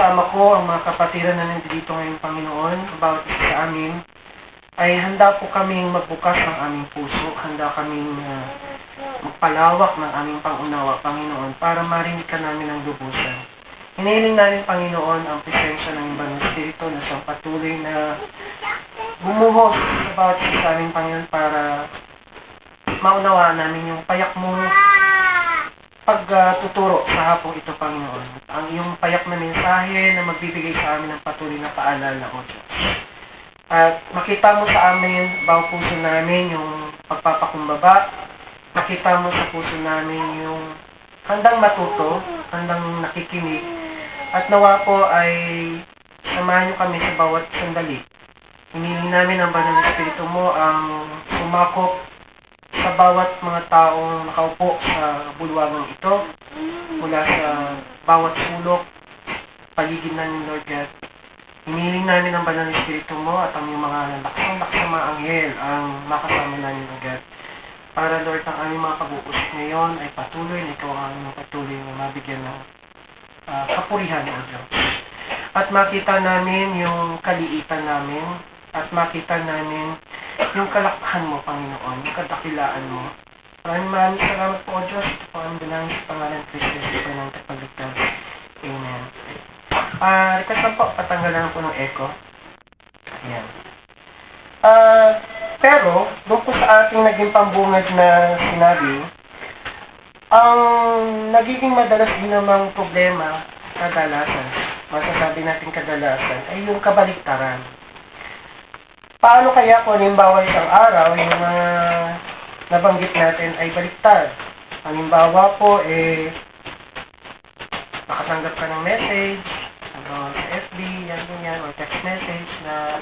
kasama ko, ang mga kapatiran na nandito ngayon, Panginoon, bawat isa sa amin, ay handa po kaming magbukas ng aming puso, handa kaming magpalawak ng aming pangunawa, Panginoon, para marinig ka namin ng lubusan. Hinihiling namin, Panginoon, ang presensya ng Banal Espiritu na siyang patuloy na bumuhos sa bawat isa sa amin, Panginoon, para maunawaan namin yung payak mong pagtuturo sa hapong ito, Panginoon. Ang iyong payak na mensahe na magbibigay sa amin ng patuloy na paalala, O Diyos. At makita mo sa amin, bawat puso namin, yung pagpapakumbaba. Makita mo sa puso namin yung handang matuto, handang nakikinig. At nawa po ay samahan niyo kami sa bawat sandali. Hinihiling namin ang Banal na Espiritu mo ang sumakop sa bawat mga taong nakaupo sa bulwagang ito, mula sa bawat sulok, paligid namin, Lord God. Hinihiling namin ang Banal na Espiritu mo at ang iyong mga lakas na mga anghel ang makasama namin, Lord God. Para, Lord, ang aming mga pag-uusap ngayon ay patuloy na ikaw ang aming patuloy na mabigyan ng kapurihan, O Diyos. At makita namin yung kaliitan namin, at makita namin yung kalakhan mo, Panginoon, yung kadakilaan mo. Maraming salamat po, O Diyos. Ito po ang binangin sa pangalan ng Kristo, ito po ng kapagligtas. Amen. Request lang po, patanggalan po ng echo. Ayan. Pero, doon po sa ating naging pambungad na sinabi, ang nagiging madalas din namang problema, kadalasan, masasabi natin kadalasan, ay yung kabaliktaran. Paano kaya kung halimbawa isang araw, yung mga nabanggit natin ay baliktad? Halimbawa po, nakatanggap ka ng message, sa FB, yan, or text message na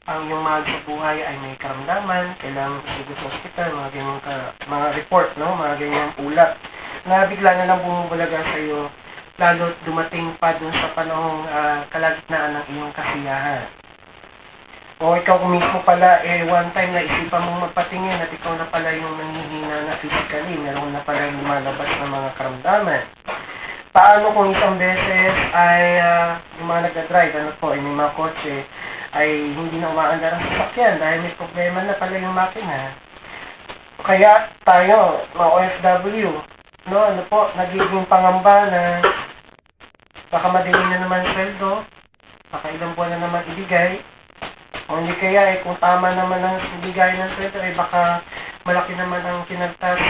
ang iyong mahal sa buhay ay may karamdaman, kailangan kasi sa hospital, mga ganyang mga report, no? Mga ganyang ulat, na bigla na lang bumubulaga sa iyo, lalo dumating pa dun sa panahong kalagitnaan ng iyong kasiyahan. O ikaw mismo pala, one time na isipan mong magpatingin at ikaw na pala yung nanghihina na physically, meron na pala yung lumalabas ng mga karamdaman. Paano kung isang beses ay yung mga nagdadrive, may mga kotse, ay hindi na umaandar ang sasakyan dahil may problema na pala yung makina. Kaya tayo, mga OFW, nagiging pangamba na baka madilim na naman sweldo, baka ilang buwan na naman ibigay, o hindi kaya kung tama naman ang ibigay ng sweldo, baka malaki naman ang kinantas,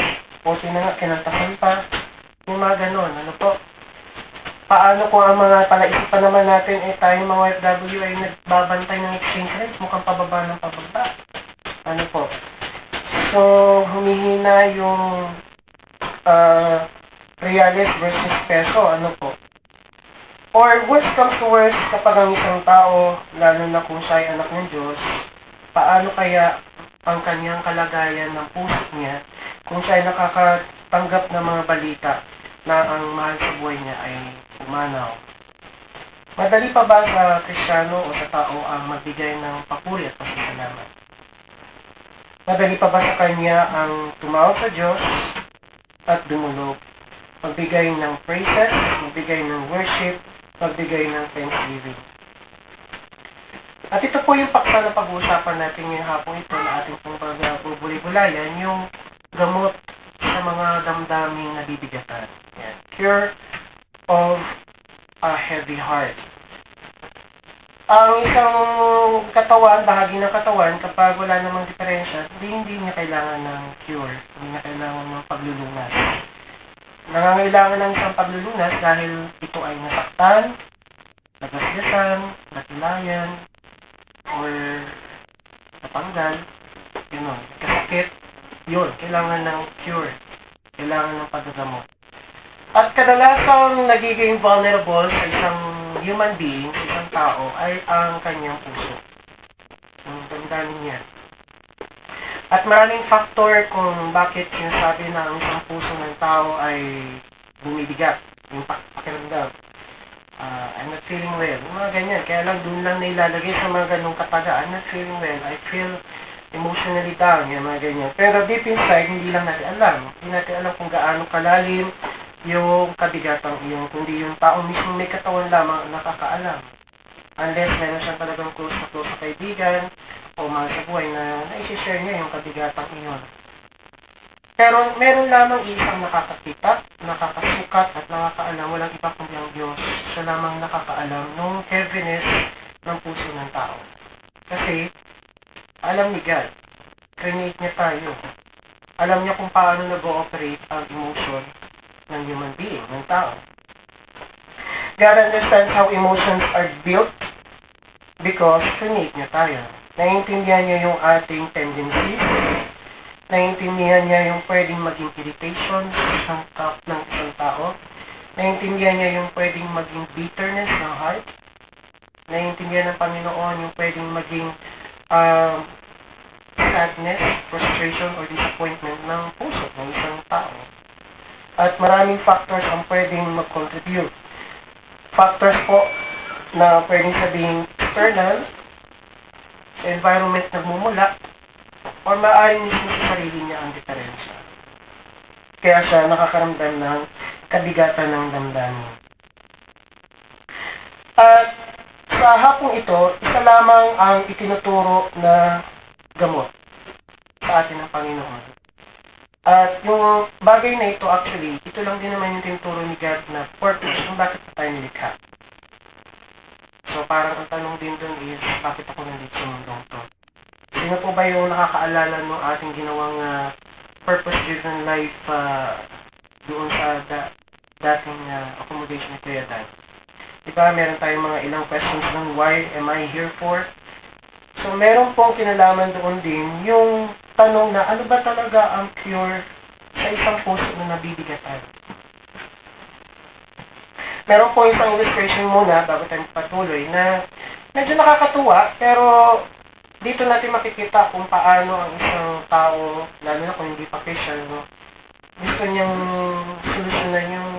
o kinantasan pa, yung mga ganon, Paano kung ang mga palaisipan naman natin tayong mga OFW ay nagbabantay ng exchange rate, mukhang pababa ng pababa. So, humihina yung reales versus peso, Or worst comes to worst, kapag ang isang tao, lalo na kung siya ay anak ng Diyos, paano kaya ang kanyang kalagayan ng puso niya kung siya ay nakakatanggap ng mga balita na ang mahal sa buhay niya ay umanaw? Madali pa ba sa Kristiyano o sa tao ang magbigay ng papuri at pasasalamat? Madali pa ba sa kanya ang tumawag sa Diyos at dumulog? Magbigay ng praises, magbigay ng worship, magbigay ng thanksgiving. At ito po yung paksa na pag-uusapan natin ngayong hapon ito na ating pong pag-bulay-bulayan, yung gamot sa mga damdaming nabibigatan. Yan. Cure of a heavy heart. Ang isang katawan, bahagi ng katawan, kapag wala namang diferensya, hindi niya kailangan ng cure. Hindi niya kailangan ng paglulunas. Nangangailangan ng isang paglulunas dahil ito ay nasaktan, nagasgasan, natilayan, or napanggal, kasakit, kailangan ng cure. Kailangan ng paggagamot. At kadalasang nagiging vulnerable sa isang human being, sa isang tao, ay ang kanyang puso. Ang damdamin niya. At maraming factor kung bakit sinasabi na ang isang puso ng tao ay bumibigat, yung pakiramdam. I'm not feeling well. Mga ganyan. Kaya lang doon lang nilalagay sa mga ganong kataga. I'm not feeling well. I feel emotionally down. Yan, mga ganyan. Pero deep inside, hindi lang natin alam. Hindi natin alam kung gaano kalalim yung kabigatang iyon, kundi yung taong mismo may katawan lamang ang nakakaalam. Unless meron siyang talagang close na kaibigan o mahal sa buhay na naisishare niya yung kabigatang iyon. Pero meron lamang isang nakakakita, nakakasukat at nakakaalam, walang iba kundi ang Diyos. Siya lamang nakakaalam ng heaviness ng puso ng tao. Kasi alam ni God, create niya tayo. Alam niya kung paano nag-ooperate ang emotion ng human being, ng tao. God understands how emotions are built because create niya tayo. Naiintindihan niya yung ating tendencies, naiintindihan niya yung pwedeng maging irritation ng isang tao, naiintindihan niya yung pwedeng maging bitterness ng heart, naiintindihan ng Panginoon yung pwedeng maging sadness, frustration, or disappointment ng puso ng isang tao. At maraming factors ang pwedeng mag-contribute. Factors po na pwedeng sabihin external, sa environment nagmumula, or maaaring mismo sa sarili niya ang diferensya. Kaya siya nakakaramdam ng kabigatan ng damdamin. At sa hapong ito, isa lamang ang itinuturo na gamot sa atin ng Panginoon. At yung bagay na ito actually, ito lang din naman yung tinuturo ni God na purpose kung bakit tayo nilikha. So parang ang tanong din dun is, bakit ako nandito sa mundong to? Sino po ba yung nakakaalala ng ating ginawang purpose-driven life doon sa dating accommodation ni Kuya Dan? Diba, meron tayong mga ilang questions ng why am I here for? So meron pong kinalaman doon din yung tanong na ano ba talaga ang cure sa isang puso na nabibigatan? Meron po isang illustration muna bago tayo patuloy na medyo nakakatuwa pero dito natin makikita kung paano ang isang tao, lalo na kung hindi pa Christian, gusto niyang solusyonan yung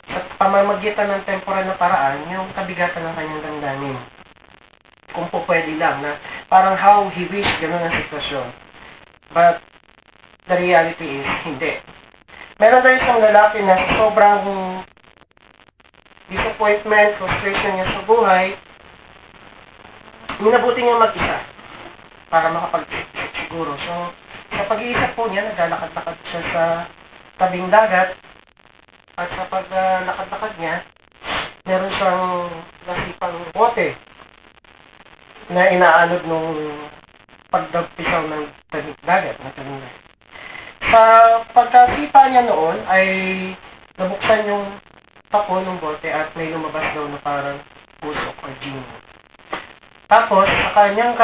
sa pamamagitan ng temporal na paraan yung kabigatan ng kanyang damdamin. Kung po pwede lang na parang how he wish gano'n ang sitwasyon. But the reality is hindi. Meron tayo isang lalaki na sobrang disappointment, frustration niya sa buhay, minabuti niya mag-isa para makapag-siguro. So, sa pag-iisip po niya, naglalakad-lakad siya sa tabing dagat at sa paglakad-lakad niya, meron siyang nasipang bote na inaanod nung pagdagpisaw ng tabing dagat. Sa pagkasipa niya noon ay nabuksan yung tapo ng bote at may lumabas daw na parang pusok or genie. Tapos, sa kanyang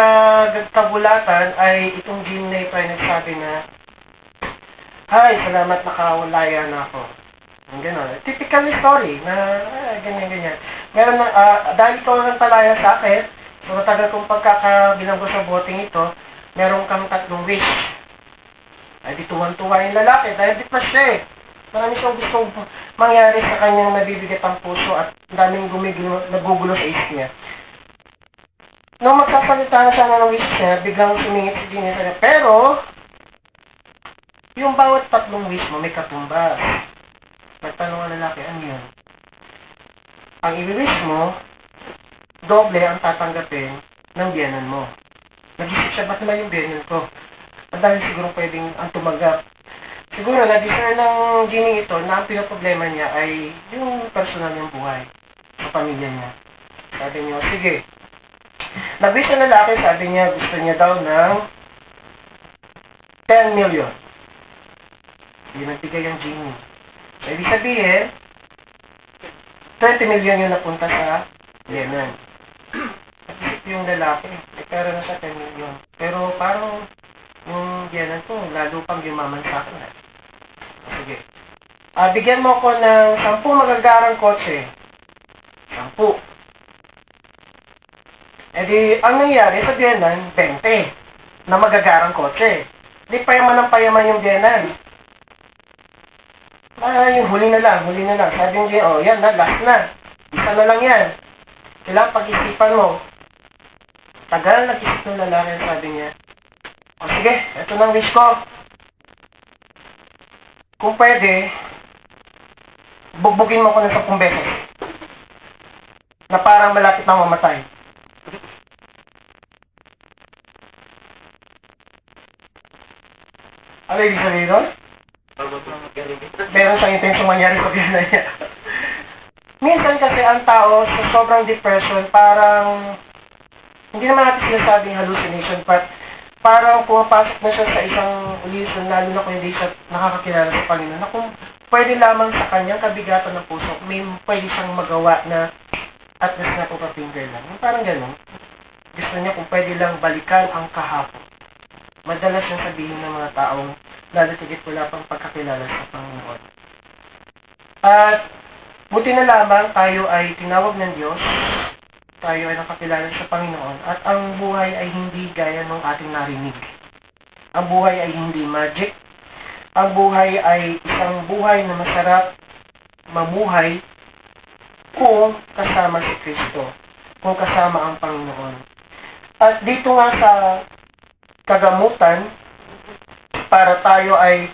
kabulatan ay itong genie na ito ay nagsabi na, "Hi, salamat nakawalaya na ako." Ang gano'n. Typical story na ganyan-ganyan. Meron na, dahil ikaw ang palaya sa akin, so matagal kong pagkakabilanggo sa boteng ito, meron kang 3 wish. Ay di tuwan-tuwa yung lalaki dahil depressed siya eh. Marami siyang gustong mangyari sa kanyang nabibigat ang puso at daming nagugulo sa isip niya. Nung magsasalita na siya ng wish niya, biglang sumingit si Genie sa niya. Pero, yung bawat 3 wish mo may katumbas. Nagtanong ang lalaki, ano yun? Ang i-wish mo, doble ang tatanggapin ng biyanan mo. Nag-isip siya, ba't naman yung biyanan ko? At dahil siguro pwedeng ang tumaggap. Siguro na-discern ng Genie ito na ang pinaproblema niya ay yung personal niyang buhay sa pamilya niya. Sabi niya, sige. Nag-wish na lalaki, sabi niya, gusto niya daw ng 10 million. Hindi nagbigay ang Genie. So, ibig sabihin, 20 million yung napunta sa Yemen. At yung lalaki, may pera na siya 10 million. Pero parang yung Yemen ko, lalo pang yumaman sa akin. Sige. Bigyan mo ko ng 10 magagarang kotse. 10. E di, ang nangyari sa Yemen, 20 na magagarang kotse. Di payaman ng payaman yung Yemen. Yung huli na lang. Sabi niya, oh, yan na, last na. Isa na lang yan. Kailangan pag-isipan mo. Tagal nag-isip ng lalaki, sabi niya. O sige, ito na ang wish ko. Kung pwede, Bugbugin mo ko ng 10 beses. Na parang malapit na mamatay. Ano ibig sabihin nun? Meron siyang intensyong mangyari sa buhay niya. Minsan kasi ang tao sa sobrang depression, parang, hindi naman natin sinasabing hallucination, but parang pumapasok na siya sa isang illusion, lalo na kung hindi siya nakakakilala sa Panginoon, na kung pwede lamang sa kanyang kabigatan ng puso, may pwede siyang magawa na at least na pupapinger lang. Parang gano'n. Gusto niya kung pwede lang balikan ang kahapon. Madalas yung sabihin ng mga taong lalo tigit wala pang pagkakilala sa Panginoon. At buti na lamang tayo ay tinawag ng Diyos, tayo ay nakakilala sa Panginoon, at ang buhay ay hindi gaya ng ating narinig. Ang buhay ay hindi magic. Ang buhay ay isang buhay na masarap mamuhay kung kasama si Kristo, kung kasama ang Panginoon. At dito nga sa kagamutan, para tayo ay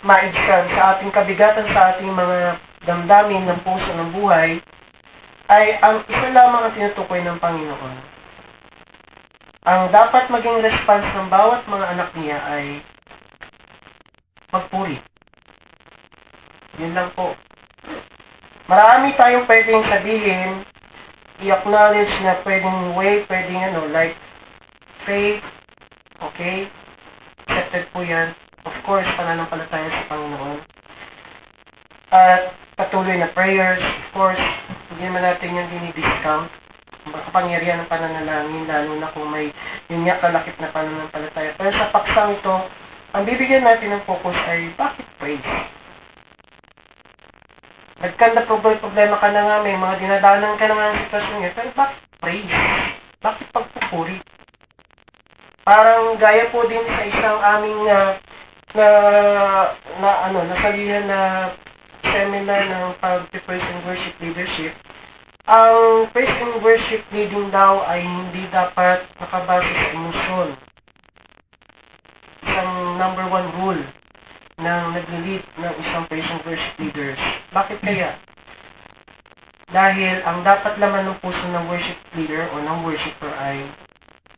maibsan sa ating kabigatan, sa ating mga damdamin ng puso ng buhay, ay ang isa lamang ang tinutukoy ng Panginoon. Ang dapat maging response ng bawat mga anak niya ay magpuri. Yun lang po. Marami tayong pwedeng sabihin, i-acknowledge na pwedeng way, pwedeng like faith, okay? Accepted po yan. Of course, pananampalataya sa Panginoon. At patuloy na prayers, of course, hindi naman natin yan dinidiscount. Ang kapangyarihan ng pananalangin, lalo na kung may yun nga kalakip na pananampalataya. Pero sa paksang ito, ang bibigyan natin ng focus ay bakit praise? Nagkanda problema ka na nga, may mga dinadaanan ka na nga ng sitwasyon niya, pero bakit praise? Bakit pagpupuri? Parang gaya po din sa isang aming nasalihan na seminar ng pag-praise and worship leadership. Ang praise and worship leading daw ay hindi dapat nakabase sa emosyon. Isang number 1 rule ng nag-lead ng isang praise and worship leaders. Bakit kaya? Dahil ang dapat laman ng puso ng worship leader o ng worshiper ay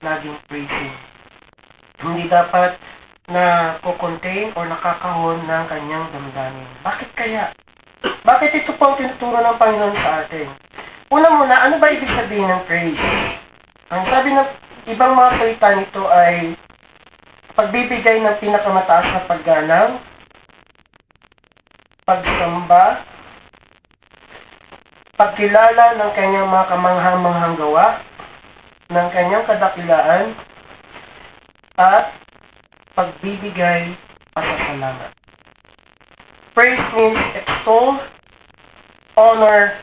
laging praising. Hindi dapat na co-contain o nakakahon ng kanyang damdamin. Bakit kaya? Bakit ito po ang tinuturo ng Panginoon sa atin? Una-muna, ano ba ibig sabihin ng praise? Ang sabi ng ibang mga salita nito ay pagbibigay ng pinakamataas na paggalang, pagsamba, pagkilala ng kanyang mga kamangha-manghang gawa, ng kanyang kadakilaan, at pagbibigay pasasalamat. Praise means extol, honor,